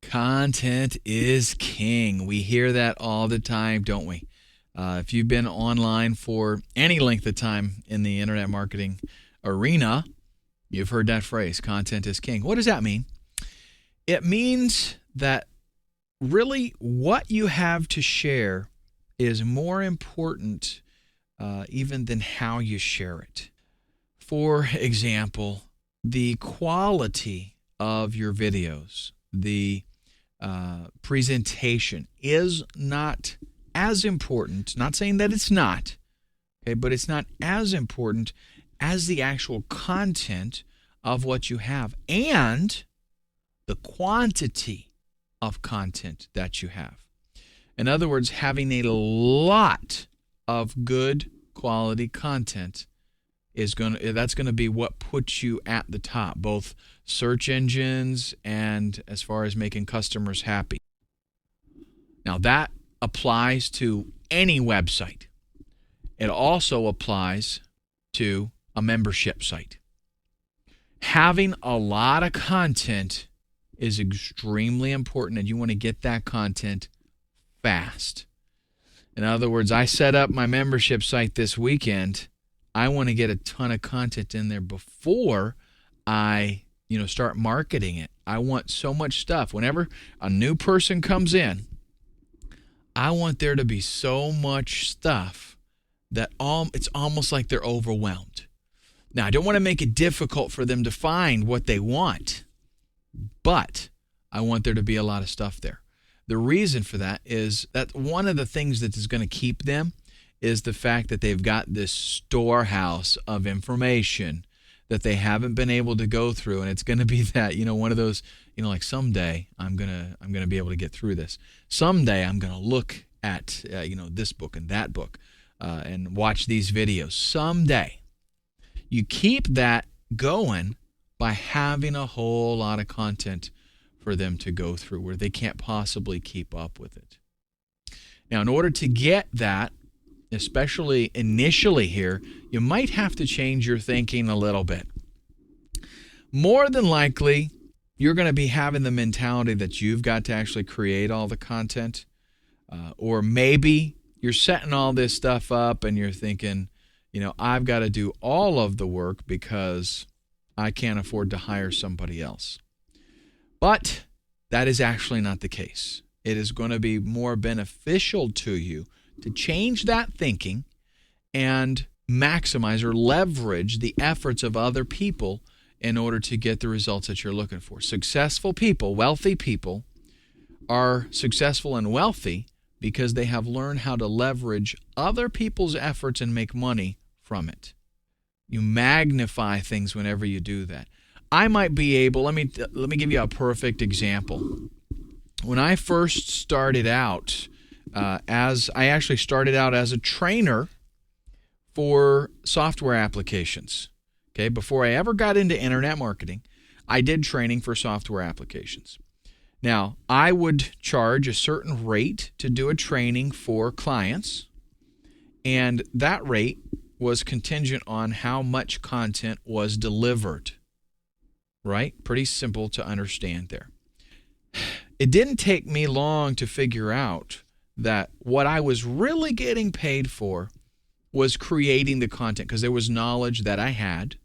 Content is king. We hear that all the time, don't we? If you've been online for any length of time in the internet marketing arena, you've heard that phrase, content is king. What does that mean? It means that really what you have to share is more important even than how you share it. For example, the quality of your videos, the presentation is not as important, not saying that it's not, okay, but it's not as important as the actual content of what you have and the quantity of content that you have. In other words, having a lot of good quality content that's going to be what puts you at the top, both search engines and as far as making customers happy. Now that applies to any website. It also applies to a membership site. Having a lot of content is extremely important, and you want to get that content fast. In other words, I set up my membership site this weekend. I want to get a ton of content in there before I, start marketing it. I want so much stuff. Whenever a new person comes in, I want there to be so much stuff that it's almost like they're overwhelmed. Now, I don't want to make it difficult for them to find what they want, but I want there to be a lot of stuff there. The reason for that is that one of the things that is going to keep them is the fact that they've got this storehouse of information that they haven't been able to go through, and it's going to be that, one of those, like someday I'm going to be able to get through this. Someday I'm going to look at this book and that book and watch these videos. Someday. You keep that going by having a whole lot of content for them to go through where they can't possibly keep up with it. Now, in order to get that, especially initially here, you might have to change your thinking a little bit. More than likely, you're going to be having the mentality that you've got to actually create all the content. Or maybe you're setting all this stuff up and you're thinking, I've got to do all of the work because I can't afford to hire somebody else. But that is actually not the case. It is going to be more beneficial to you to change that thinking and maximize or leverage the efforts of other people in order to get the results that you're looking for. Successful people, wealthy people, are successful and wealthy because they have learned how to leverage other people's efforts and make money from it. You magnify things whenever you do that. I might be able, let me give you a perfect example. When I first started out, I actually started out as a trainer for software applications. Okay, before I ever got into internet marketing, I did training for software applications. Now, I would charge a certain rate to do a training for clients, and that rate was contingent on how much content was delivered. Right? Pretty simple to understand there. It didn't take me long to figure out that what I was really getting paid for was creating the content, because there was knowledge that I had,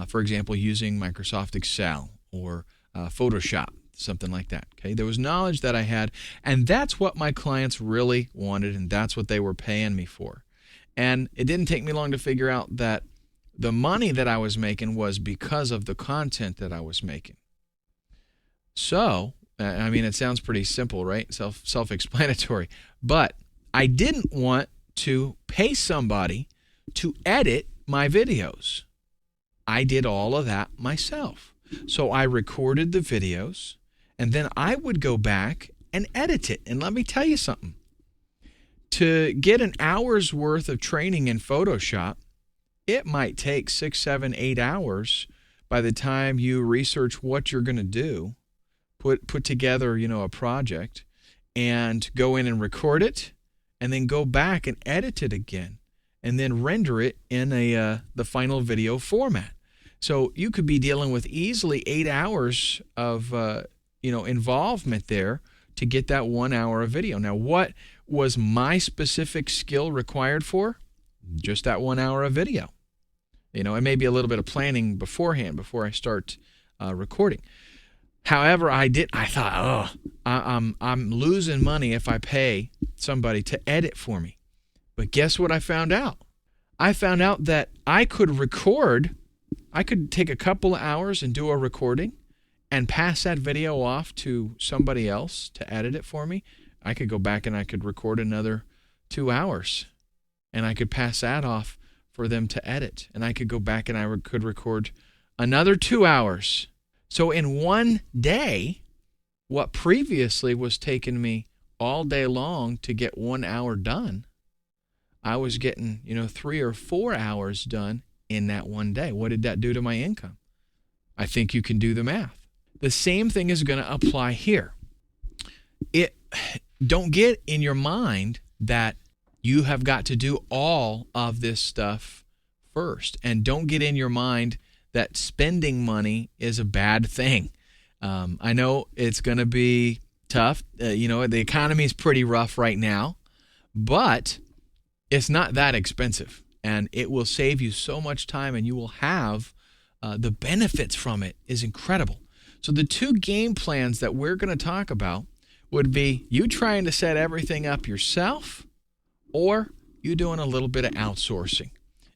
for example, using Microsoft Excel or Photoshop, something like that. Okay, there was knowledge that I had, and that's what my clients really wanted, and that's what they were paying me for. And it didn't take me long to figure out that the money that I was making was because of the content that I was making. So, it sounds pretty simple, right? Self-explanatory. But I didn't want to pay somebody to edit my videos. I did all of that myself. So I recorded the videos, and then I would go back and edit it. And let me tell you something. To get an hour's worth of training in Photoshop, it might take 6, 7, 8 hours by the time you research what you're going to do, put together, a project, and go in and record it, and then go back and edit it again, and then render it in the final video format. So you could be dealing with easily 8 hours of involvement there to get that 1 hour of video. Now, what was my specific skill required for? Just that 1 hour of video. And maybe a little bit of planning beforehand before I start recording. However, I thought, I'm losing money if I pay somebody to edit for me. But guess what I found out? I found out that I could take a couple of hours and do a recording and pass that video off to somebody else to edit it for me. I could go back and I could record another 2 hours, and I could pass that off for them to edit. And I could go back and I could record another 2 hours. So in one day, what previously was taking me all day long to get 1 hour done, I was getting, 3 or 4 hours done in that one day. What did that do to my income? I think you can do the math. The same thing is going to apply here. Don't get in your mind that you have got to do all of this stuff first. And don't get in your mind that spending money is a bad thing. I know it's going to be tough. The economy is pretty rough right now, but it's not that expensive, and it will save you so much time, and you will have the benefits from it is incredible. So the two game plans that we're going to talk about would be you trying to set everything up yourself, or you doing a little bit of outsourcing.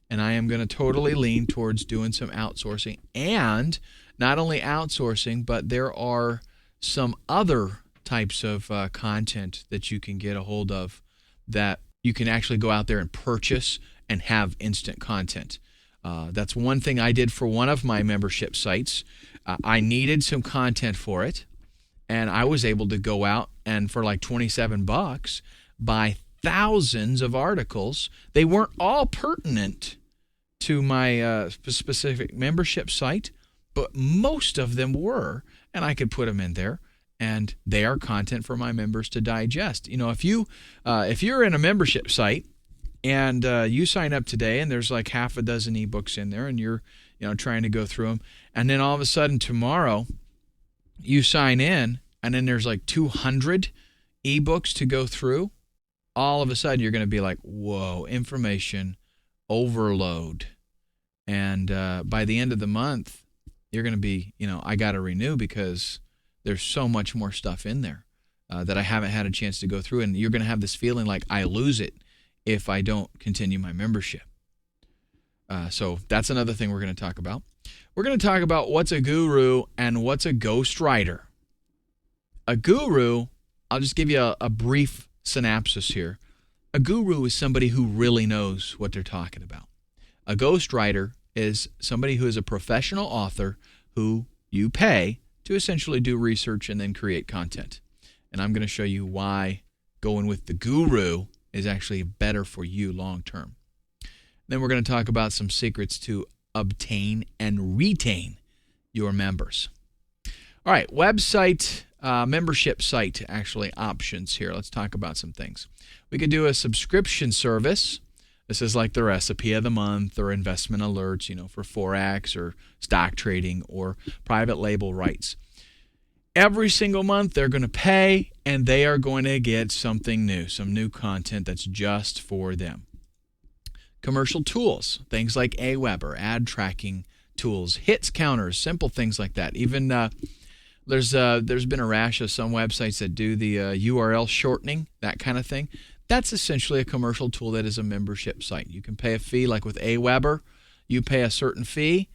And I am going to totally lean towards doing some outsourcing. And not only outsourcing, but there are some other types of content that you can get a hold of that you can actually go out there and purchase and have instant content. That's one thing I did for one of my membership sites. I needed some content for it, and I was able to go out and for like $27 buy thousands of articles. They weren't all pertinent to my specific membership site, but most of them were, and I could put them in there, and they are content for my members to digest. If you're in a membership site and you sign up today, and there's like half a dozen ebooks in there, and you're trying to go through them, and then all of a sudden tomorrow you sign in, and then there's like 200 ebooks to go through. All of a sudden you're going to be like, whoa, information overload. And by the end of the month, you're going to be, I got to renew because there's so much more stuff in there that I haven't had a chance to go through. And you're going to have this feeling like I lose it if I don't continue my membership. So that's another thing we're going to talk about. We're going to talk about what's a guru and what's a ghostwriter. A guru, I'll just give you a brief synopsis here. A guru is somebody who really knows what they're talking about. A ghostwriter is somebody who is a professional author who you pay to essentially do research and then create content. And I'm going to show you why going with the guru is actually better for you long term. Then we're going to talk about some secrets to obtain and retain your members. All right, website, membership site actually options here. Let's talk about some things. We could do a subscription service. This is like the recipe of the month or investment alerts, for Forex or stock trading or private label rights. Every single month they're going to pay, and they are going to get something new, some new content that's just for them. Commercial tools, things like Aweber, ad tracking tools, hits counters, simple things like that. Even there's been a rash of some websites that do the URL shortening, that kind of thing. That's essentially a commercial tool that is a membership site. You can pay a fee, like with Aweber. You pay a certain fee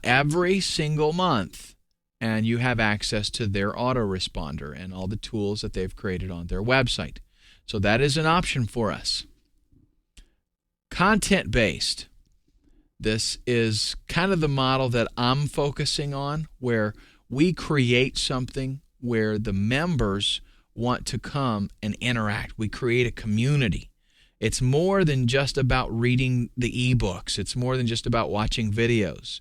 every single month, and you have access to their autoresponder and all the tools that they've created on their website. So that is an option for us. Content-based. This is kind of the model that I'm focusing on, where we create something where the members want to come and interact. We create a community. It's more than just about reading the ebooks. It's more than just about watching videos.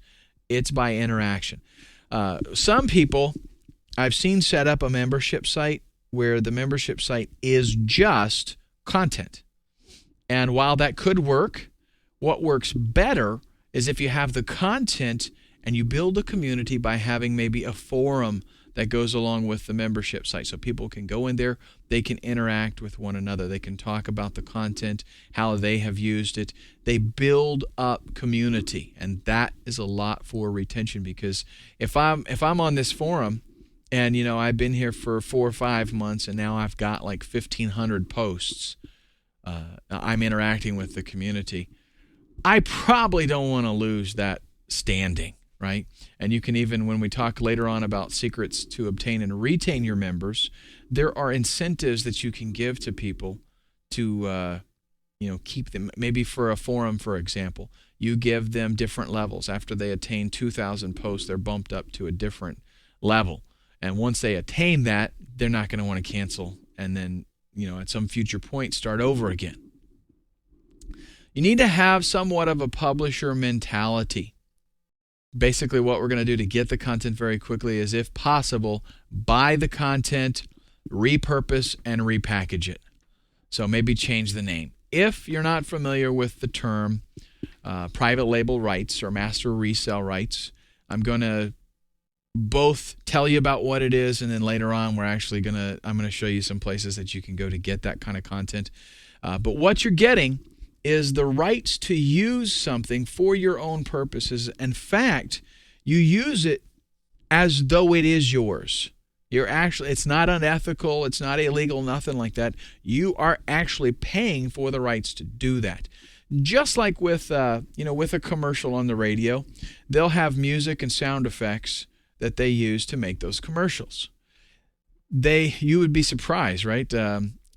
It's by interaction. Some people I've seen set up a membership site where the membership site is just content. And while that could work, what works better is if you have the content and you build a community by having maybe a forum that goes along with the membership site. So people can go in there, they can interact with one another, they can talk about the content, how they have used it. They build up community, and that is a lot for retention, because if I'm on this forum and I've been here for 4 or 5 months and now I've got like 1,500 posts, I'm interacting with the community, I probably don't want to lose that standing, right? And you can even, when we talk later on about secrets to obtain and retain your members, there are incentives that you can give to people to, keep them. Maybe for a forum, for example, you give them different levels. After they attain 2,000 posts, they're bumped up to a different level. And once they attain that, they're not going to want to cancel and then, at some future point, start over again. You need to have somewhat of a publisher mentality. Basically, what we're going to do to get the content very quickly is, if possible, buy the content, repurpose, and repackage it. So maybe change the name. If you're not familiar with the term private label rights or master resale rights, I'm going to both tell you about what it is, and then later on I'm going to show you some places that you can go to get that kind of content. But what you're getting is the rights to use something for your own purposes. In fact, you use it as though it is yours. It's not unethical, it's not illegal, nothing like that. You are actually paying for the rights to do that. Just like with a commercial on the radio, they'll have music and sound effects that they use to make those commercials. You would be surprised, right?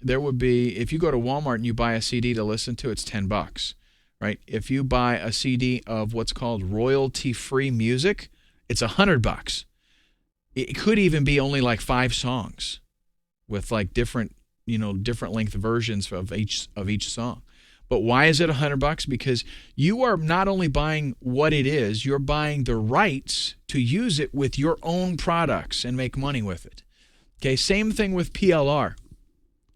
There would be, if you go to Walmart and you buy a CD to listen to, it's $10, right? If you buy a CD of what's called royalty-free music, it's $100. It could even be only like 5 songs with like different length versions of each song. But why is it $100? Because you are not only buying what it is, you're buying the rights to use it with your own products and make money with it. Okay, same thing with PLR.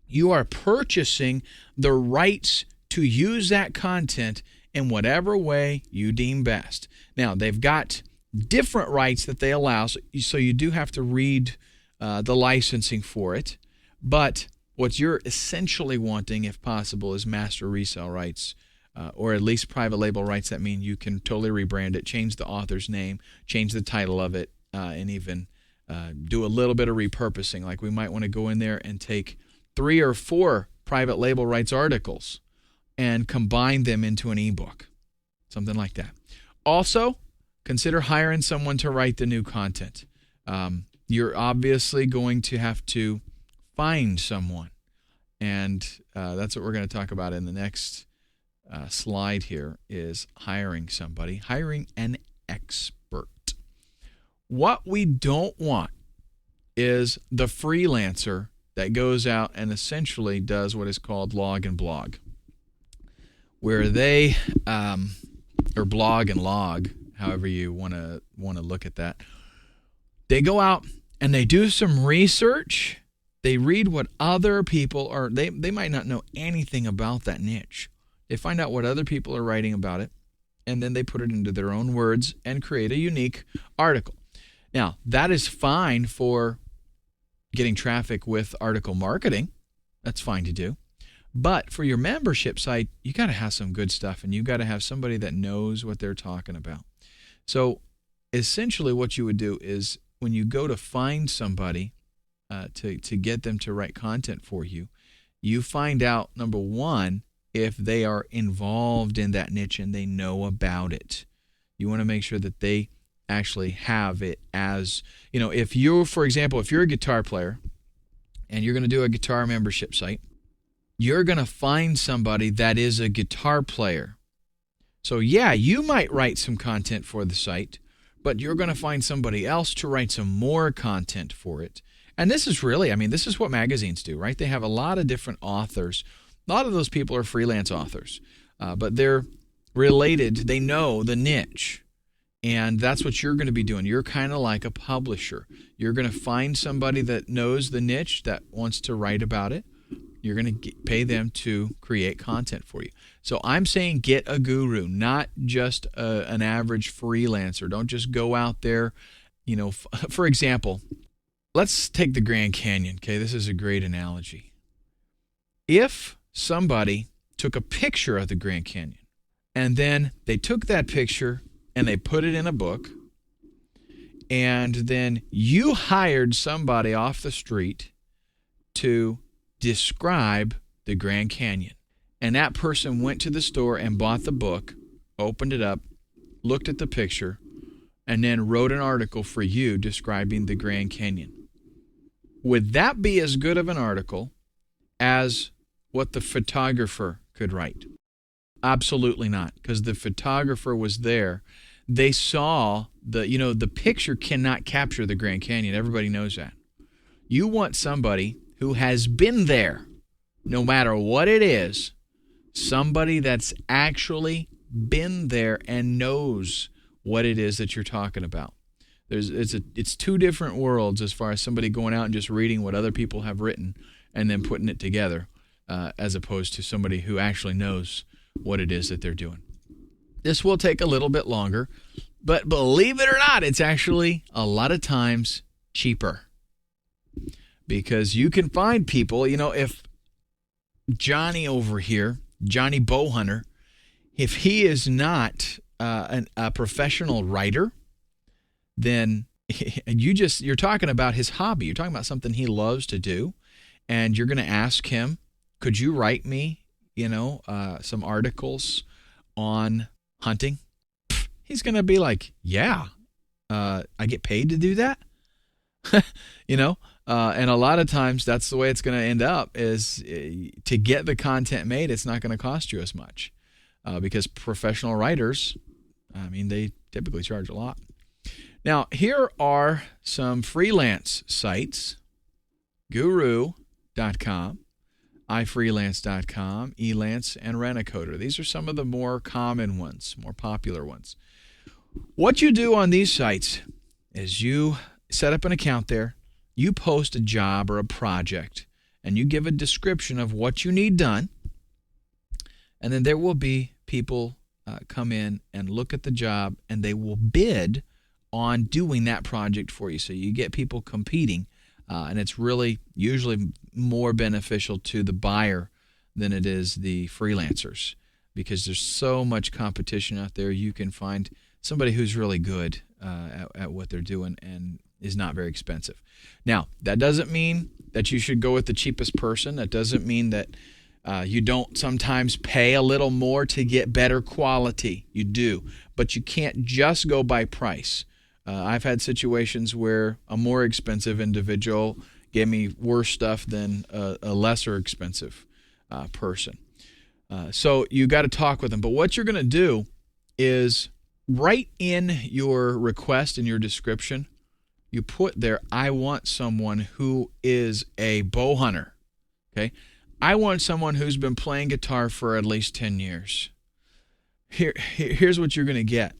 You are purchasing the rights to use that content in whatever way you deem best. Now, they've got different rights that they allow, so you do have to read the licensing for it. But what you're essentially wanting, if possible, is master resale rights, or at least private label rights. That mean you can totally rebrand it, change the author's name, change the title of it, and even do a little bit of repurposing. Like we might want to go in there and take 3 or 4 private label rights articles and combine them into an ebook, something like that. Also, consider hiring someone to write the new content. You're obviously going to have to find someone, and that's what we're going to talk about in the next slide here, is hiring somebody, hiring an expert. What we don't want is the freelancer that goes out and essentially does what is called log and blog, where they, or blog and log, however you want to look at that. They go out and they do some research. They read what other people are, they might not know anything about that niche. They find out what other people are writing about it, and then they put it into their own words and create a unique article. Now, that is fine for getting traffic with article marketing. That's fine to do. But for your membership site, you got to have some good stuff, and you got to have somebody that knows what they're talking about. So essentially what you would do is, when you go to find somebody to get them to write content for you, you find out, number one, if they are involved in that niche and they know about it. You want to make sure that they actually have it as, if you're, for example, if you're a guitar player and you're going to do a guitar membership site, you're going to find somebody that is a guitar player. So yeah, you might write some content for the site, but you're going to find somebody else to write some more content for it. And this is really, this is what magazines do, right? They have a lot of different authors. A lot of those people are freelance authors, but they're related. They know the niche. And that's what you're going to be doing. You're kind of like a publisher. You're going to find somebody that knows the niche, that wants to write about it. You're going to pay them to create content for you. So I'm saying get a guru, not just an average freelancer. Don't just go out there. For example, let's take the Grand Canyon. Okay, this is a great analogy. If somebody took a picture of the Grand Canyon and then they took that picture and they put it in a book, and then you hired somebody off the street to describe the Grand Canyon, and that person went to the store and bought the book, opened it up, looked at the picture, and then wrote an article for you describing the Grand Canyon, would that be as good of an article as what the photographer could write? Absolutely not, because the photographer was there. They saw the picture cannot capture the Grand Canyon. Everybody knows that. You want somebody who has been there, no matter what it is, somebody that's actually been there and knows what it is that you're talking about. It's two different worlds as far as somebody going out and just reading what other people have written and then putting it together, as opposed to somebody who actually knows what it is that they're doing. This will take a little bit longer, but believe it or not, it's actually a lot of times cheaper, because you can find people, if Johnny over here, Johnny Bowhunter, if he is not a professional writer, then you're talking about his hobby. You're talking about something he loves to do, and you're going to ask him, could you write me, some articles on hunting? He's going to be like, yeah, I get paid to do that. And a lot of times that's the way it's going to end up, is to get the content made, it's not going to cost you as much, because professional writers, they typically charge a lot. Now, here are some freelance sites: Guru.com, iFreelance.com, Elance, and Rent-A-Coder. These are some of the more common ones, more popular ones. What you do on these sites is you set up an account there, you post a job or a project, and you give a description of what you need done, and then there will be people come in and look at the job, and they will bid on doing that project for you. So you get people competing, and it's really usually more beneficial to the buyer than it is the freelancers, because there's so much competition out there. You can find somebody who's really good at what they're doing and is not very expensive. Now, that doesn't mean that you should go with the cheapest person. That doesn't mean that you don't sometimes pay a little more to get better quality. You do, but you can't just go by price. I've had situations where a more expensive individual gave me worse stuff than a lesser expensive person. So you got to talk with them. But what you're going to do is write in your request and your description. You put there, I want someone who is a bow hunter. Okay? I want someone who's been playing guitar for at least 10 years. Here's what you're going to get.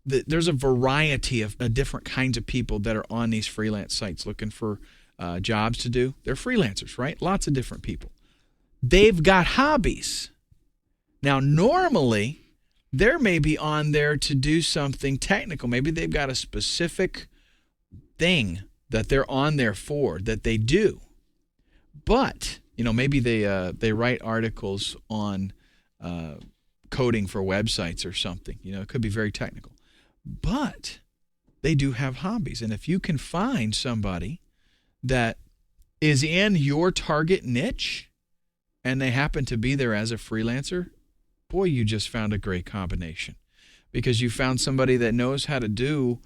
There's a variety of different kinds of people that are on these freelance sites looking for jobs to do. They're freelancers, right? Lots of different people. They've got hobbies. Now, normally, they're maybe on there to do something technical. Maybe they've got a specific thing that they're on there for, that they do. But, maybe they write articles on coding for websites or something. It could be very technical. But they do have hobbies. And if you can find somebody that is in your target niche and they happen to be there as a freelancer, boy, you just found a great combination, because you found somebody that knows how to do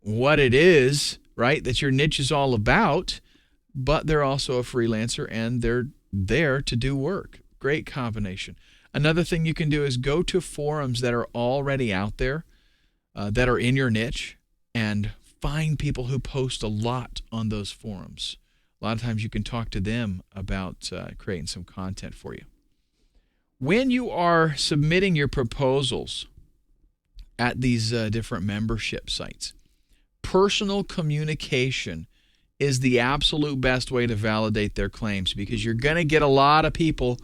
what it is, right, that your niche is all about, but they're also a freelancer and they're there to do work. Great combination. Another thing you can do is go to forums that are already out there, that are in your niche, and find people who post a lot on those forums. A lot of times you can talk to them about creating some content for you. When you are submitting your proposals at these different membership sites, personal communication is the absolute best way to validate their claims, because you're going to get a lot of people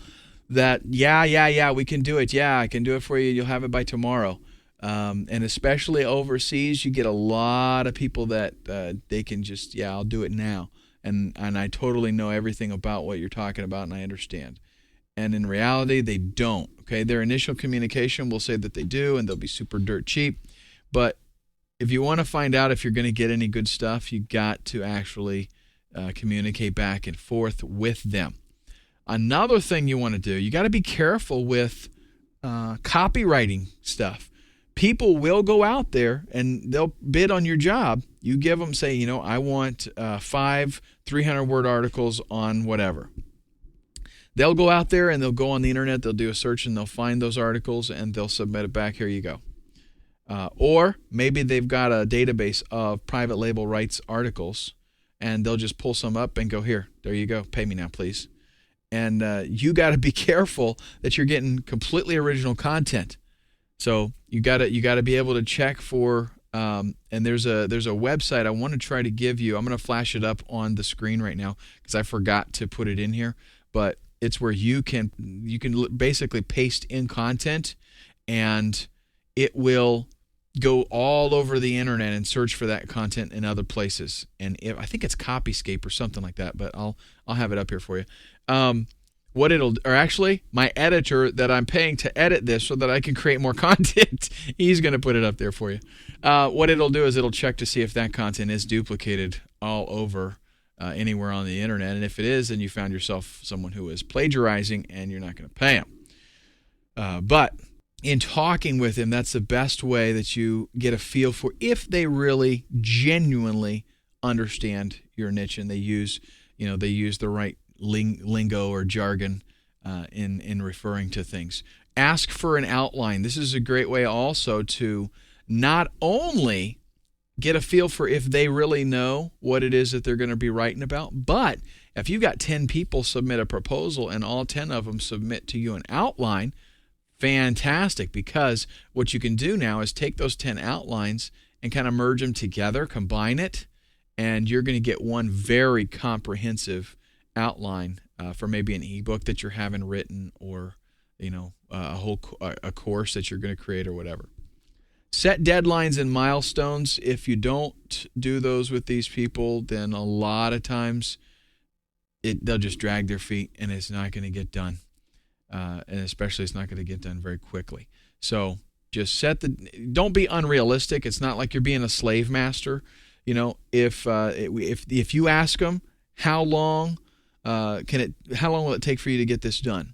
that, yeah, we can do it. Yeah, I can do it for you. You'll have it by tomorrow. And especially overseas, you get a lot of people that they can just, yeah, I'll do it now. And I totally know everything about what you're talking about, and I understand. And in reality, they don't. Okay, their initial communication will say that they do, and they'll be super dirt cheap. But if you want to find out if you're going to get any good stuff, you got to actually communicate back and forth with them. Another thing you want to do, you got to be careful with copywriting stuff. People will go out there and they'll bid on your job. You give them, say, I want 5 300-word articles on whatever. They'll go out there and they'll go on the internet, they'll do a search, and they'll find those articles and they'll submit it back. Here you go. Or maybe they've got a database of private label rights articles, and they'll just pull some up and go, here, there you go, pay me now, please. And you got to be careful that you're getting completely original content. So you got to be able to check for, and there's a website I want to try to give you. I'm going to flash it up on the screen right now because I forgot to put it in here. But it's where you can basically paste in content, and it will go all over the internet and search for that content in other places. And I think it's Copyscape or something like that, but I'll have it up here for you. Actually, my editor that I'm paying to edit this so that I can create more content, he's going to put it up there for you. What it'll do is it'll check to see if that content is duplicated all over anywhere on the internet. And if it is, then you found yourself someone who is plagiarizing, and you're not going to pay them. But in talking with them, that's the best way that you get a feel for if they really genuinely understand your niche and they use the right lingo or jargon in referring to things. Ask for an outline. This is a great way also to not only get a feel for if they really know what it is that they're going to be writing about, but if you've got 10 people submit a proposal and all 10 of them submit to you an outline, fantastic, because what you can do now is take those 10 outlines and kind of merge them together, combine it, and you're going to get one very comprehensive outline for maybe an ebook that you're having written, or a course that you're going to create or whatever. Set deadlines and milestones. If you don't do those with these people, then a lot of times they'll just drag their feet and it's not going to get done. And especially it's not going to get done very quickly. So just don't be unrealistic. It's not like you're being a slave master. If you ask them how long will it take for you to get this done?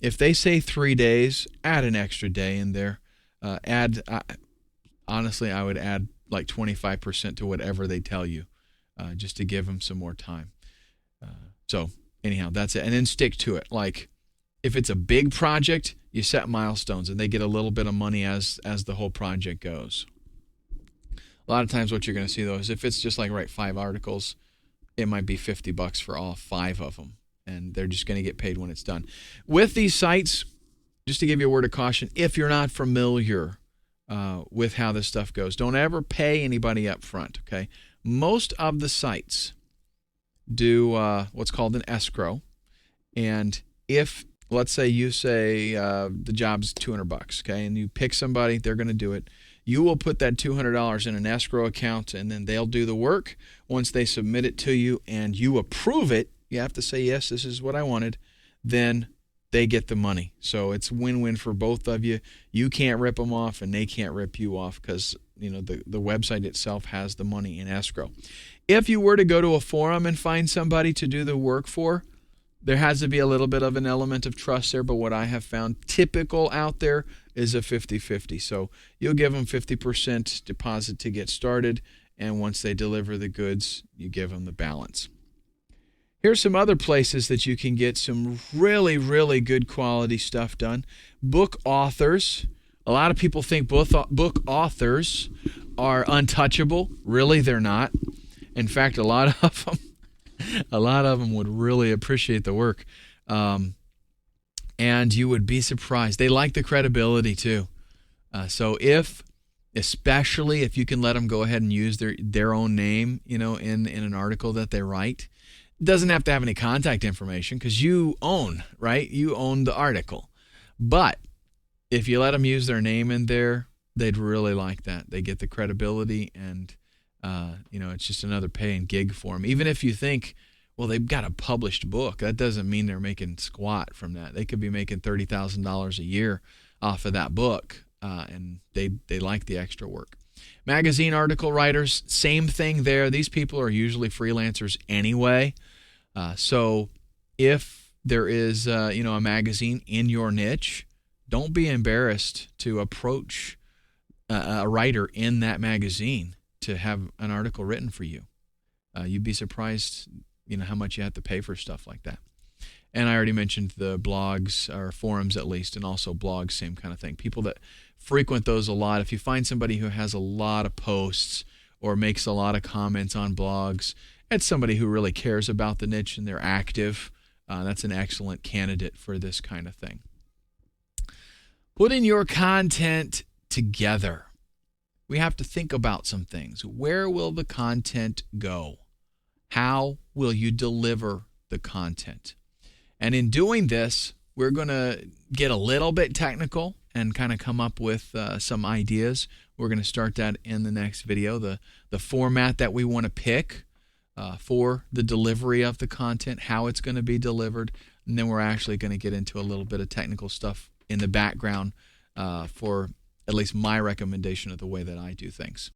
If they say 3 days, add an extra day in there. Honestly, I would add like 25% to whatever they tell you, just to give them some more time. So anyhow, that's it. And then stick to it. Like if it's a big project, you set milestones and they get a little bit of money as the whole project goes. A lot of times what you're going to see though is if it's just like write 5 articles, it might be $50 for all 5 of them. And they're just going to get paid when it's done. With these sites, just to give you a word of caution, if you're not familiar with how this stuff goes, don't ever pay anybody up front, okay? Most of the sites do what's called an escrow. And if, let's say you say the job's $200, okay, and you pick somebody, they're going to do it, you will put that $200 in an escrow account, and then they'll do the work. Once they submit it to you and you approve it, you have to say, yes, this is what I wanted, then they get the money. So it's win-win for both of you. You can't rip them off, and they can't rip you off because the website itself has the money in escrow. If you were to go to a forum and find somebody to do the work for, there has to be a little bit of an element of trust there, but what I have found typical out there is a 50-50. So you'll give them 50% deposit to get started, and once they deliver the goods, you give them the balance. Here's some other places that you can get some really, really good quality stuff done. Book authors. A lot of people think book authors are untouchable. Really, they're not. In fact, a lot of them would really appreciate the work. And you would be surprised. They like the credibility too. So especially if you can let them go ahead and use their own name, in an article that they write. It doesn't have to have any contact information because you own, right? You own the article. But if you let them use their name in there, they'd really like that. They get the credibility, and it's just another paying gig for them. Even if you think, well, they've got a published book, that doesn't mean they're making squat from that. They could be making $30,000 a year off of that book, and they like the extra work. Magazine article writers, same thing there. These people are usually freelancers anyway. So if there is a magazine in your niche, don't be embarrassed to approach a writer in that magazine to have an article written for you. You'd be surprised, how much you have to pay for stuff like that. And I already mentioned the blogs, or forums at least, and also blogs, same kind of thing. People that frequent those a lot. If you find somebody who has a lot of posts or makes a lot of comments on blogs, it's somebody who really cares about the niche and they're active. That's an excellent candidate for this kind of thing. Putting your content together. We have to think about some things. Where will the content go? How will you deliver the content? And in doing this, we're going to get a little bit technical and kind of come up with some ideas. We're going to start that in the next video, the format that we want to pick for the delivery of the content, how it's going to be delivered, and then we're actually going to get into a little bit of technical stuff in the background for at least my recommendation of the way that I do things.